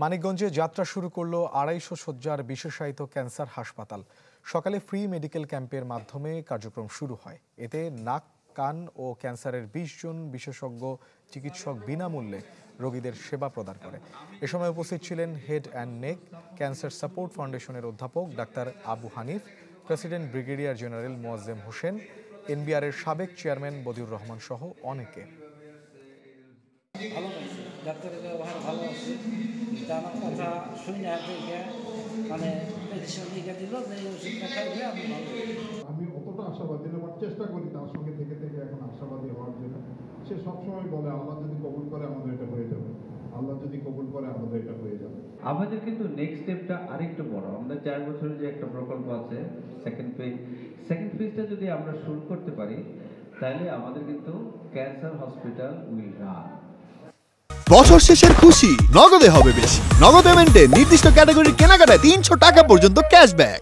মানিকগঞ্জে যাত্রা শুরু করল ২৫০ শয্যার বিশেষায়িত ক্যান্সার হাসপাতাল। সকালে ফ্রি মেডিকেল ক্যাম্পের মাধ্যমে কার্যক্রম শুরু হয়। এতে নাক, কান ও ক্যান্সারের ২০ জন বিশেষজ্ঞ চিকিৎসক বিনামূল্যে রোগীদের সেবা প্রদান করে। এ সময় উপস্থিত ছিলেন head and neck cancer support ফাউন্ডেশনের অধ্যাপক doctor Abu Hanif, president brigadier general Moazzem Hossain, এনবিআরের সাবেক চেয়ারম্যান বদিউর রহমান সহ অনেকে। ডাক্তারের ব্যবহার ভালো আছে, আমার কথা শুনে মানে দিল যে এই ওষুধটা খাইলে আমি ভালো। আমি অতটা আশাবাদী না, চেষ্টা করি তার সঙ্গে থেকে এখন আশাবাদী হওয়ার জন্য। সে সবসময় বলে আল্লাহ যদি কবুল করে আমাদের এটা হয়ে যাবে, আল্লাহ যদি কবুল করে আমাদের এটা হয়ে যাবে। আমাদের কিন্তু নেক্সট স্টেপটা আরেকটু বড়। আমাদের 4 বছরের যে একটা প্রকল্প আছে সেকেন্ড ফেজটা যদি আমরা শুরু করতে পারি তাহলে আমাদের কিন্তু ক্যান্সার হসপিটাল উইল রান। বছর শেষের খুশি নগদে হবে বেশি। নগদ পেমেন্টে নির্দিষ্ট ক্যাটাগরির কেনাকাটায় ৩০০ টাকা পর্যন্ত ক্যাশব্যাক।